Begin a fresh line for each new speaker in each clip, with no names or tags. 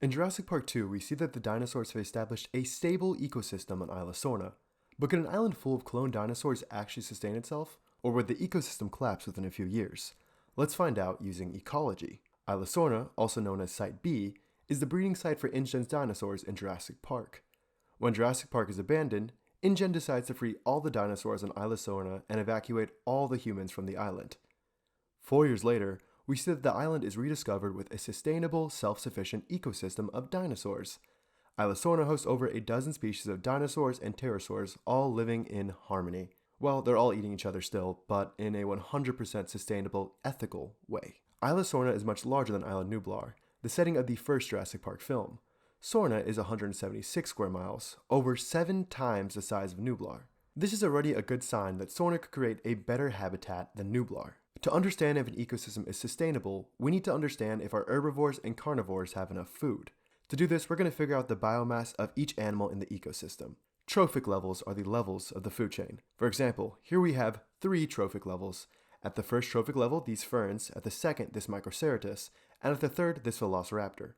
In Jurassic Park 2, we see that the dinosaurs have established a stable ecosystem on Isla Sorna. But could an island full of cloned dinosaurs actually sustain itself? Or would the ecosystem collapse within a few years? Let's find out using ecology. Isla Sorna, also known as Site B, is the breeding site for InGen's dinosaurs in Jurassic Park. When Jurassic Park is abandoned, InGen decides to free all the dinosaurs on Isla Sorna and evacuate all the humans from the island. 4 years later, we see that the island is rediscovered with a sustainable, self-sufficient ecosystem of dinosaurs. Isla Sorna hosts over a dozen species of dinosaurs and pterosaurs, all living in harmony. Well, they're all eating each other still, but in a 100% sustainable, ethical way. Isla Sorna is much larger than Isla Nublar, the setting of the first Jurassic Park film. Sorna is 176 square miles, over 7 times the size of Nublar. This is already a good sign that Sorna could create a better habitat than Nublar. To understand if an ecosystem is sustainable, we need to understand if our herbivores and carnivores have enough food. To do this, we're going to figure out the biomass of each animal in the ecosystem. Trophic levels are the levels of the food chain. For example, here we have 3 trophic levels. At the first trophic level, these ferns, at the second, this Microceratus, and at the third, this Velociraptor.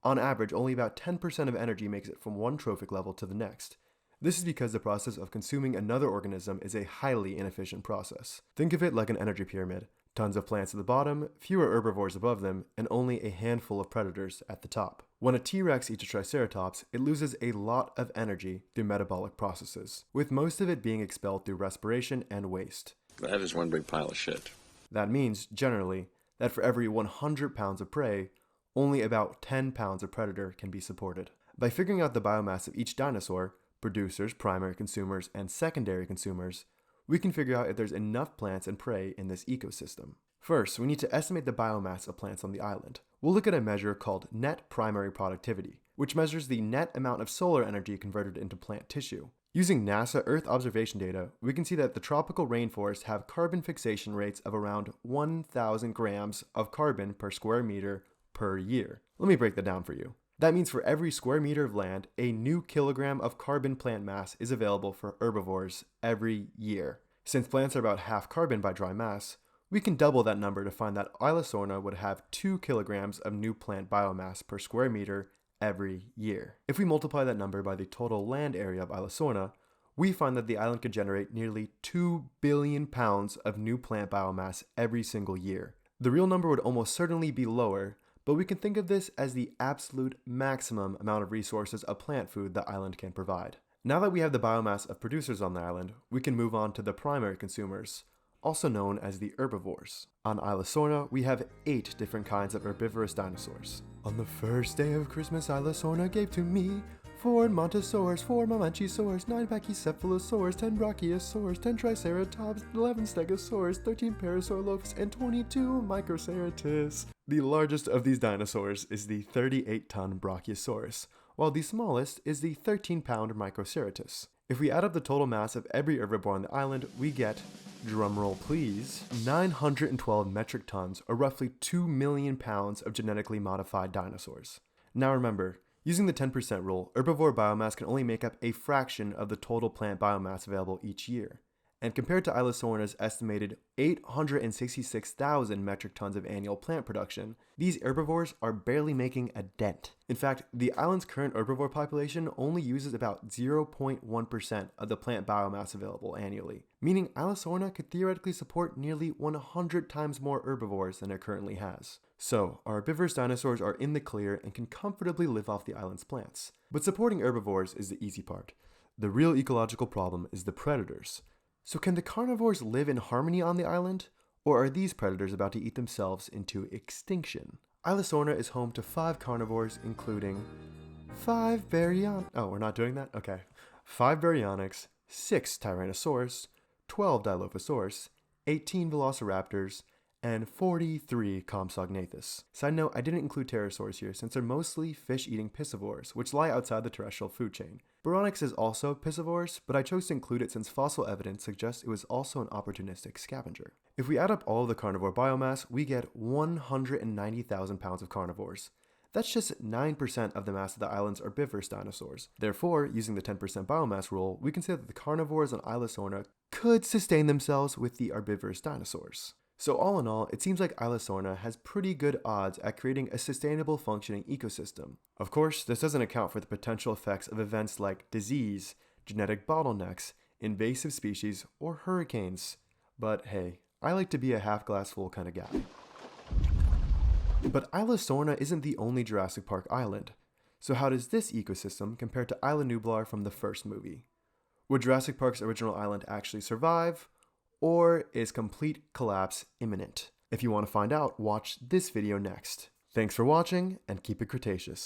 On average, only about 10% of energy makes it from one trophic level to the next. This is because the process of consuming another organism is a highly inefficient process. Think of it like an energy pyramid. Tons of plants at the bottom, fewer herbivores above them, and only a handful of predators at the top. When a T-Rex eats a Triceratops, it loses a lot of energy through metabolic processes, with most of it being expelled through respiration and waste.
That is one big pile of shit.
That means, generally, that for every 100 pounds of prey, only about 10 pounds of predator can be supported. By figuring out the biomass of each dinosaur, producers, primary consumers, and secondary consumers, we can figure out if there's enough plants and prey in this ecosystem. First, we need to estimate the biomass of plants on the island. We'll look at a measure called net primary productivity, which measures the net amount of solar energy converted into plant tissue. Using NASA Earth observation data, we can see that the tropical rainforests have carbon fixation rates of around 1,000 grams of carbon per square meter per year. Let me break that down for you. That means for every square meter of land, a new kilogram of carbon plant mass is available for herbivores every year. Since plants are about half carbon by dry mass, we can double that number to find that Isla Sorna would have 2 kilograms of new plant biomass per square meter every year. If we multiply that number by the total land area of Isla Sorna, we find that the island could generate nearly 2 billion pounds of new plant biomass every single year. The real number would almost certainly be lower, but we can think of this as the absolute maximum amount of resources of plant food the island can provide. Now that we have the biomass of producers on the island, we can move on to the primary consumers, also known as the herbivores. On Isla Sorna, we have 8 different kinds of herbivorous dinosaurs. On the first day of Christmas, Isla Sorna gave to me 4 Edmontosaurus, 4 Mamenchisaurus, 9 Pachycephalosaurus, 10 Brachiosaurus, 10 Triceratops, 11 Stegosaurus, 13 Parasaurolophus, and 22 Microceratus. The largest of these dinosaurs is the 38-ton Brachiosaurus, while the smallest is the 13-pound Microceratus. If we add up the total mass of every herbivore on the island, we get, drumroll please, 912 metric tons, or roughly 2 million pounds of genetically modified dinosaurs. Now remember, using the 10% rule, herbivore biomass can only make up a fraction of the total plant biomass available each year. And compared to Isla Sorna's estimated 866,000 metric tons of annual plant production, these herbivores are barely making a dent. In fact, the island's current herbivore population only uses about 0.1% of the plant biomass available annually, meaning Isla Sorna could theoretically support nearly 100 times more herbivores than it currently has. So, our herbivorous dinosaurs are in the clear and can comfortably live off the island's plants. But supporting herbivores is the easy part. The real ecological problem is the predators. So can the carnivores live in harmony on the island? Or are these predators about to eat themselves into extinction? Isla Sorna is home to 5 carnivores, including 5 Baryonyx. Oh, we're not doing that? Okay. 5 Baryonyx, 6 Tyrannosaurus, 12 Dilophosaurus, 18 Velociraptors, and 43 Compsognathus. Side note, I didn't include pterosaurs here since they're mostly fish-eating piscivores, which lie outside the terrestrial food chain. Baryonyx is also piscivorous, but I chose to include it since fossil evidence suggests it was also an opportunistic scavenger. If we add up all of the carnivore biomass, we get 190,000 pounds of carnivores. That's just 9% of the mass of the island's herbivorous dinosaurs. Therefore, using the 10% biomass rule, we can say that the carnivores on Isla Sorna could sustain themselves with the herbivorous dinosaurs. So all in all, it seems like Isla Sorna has pretty good odds at creating a sustainable functioning ecosystem. Of course, this doesn't account for the potential effects of events like disease, genetic bottlenecks, invasive species, or hurricanes. But hey, I like to be a half glass full kind of guy. But Isla Sorna isn't the only Jurassic Park island. So how does this ecosystem compare to Isla Nublar from the first movie? Would Jurassic Park's original island actually survive? Or is complete collapse imminent? If you want to find out, watch this video next. Thanks for watching, and keep it Cretaceous.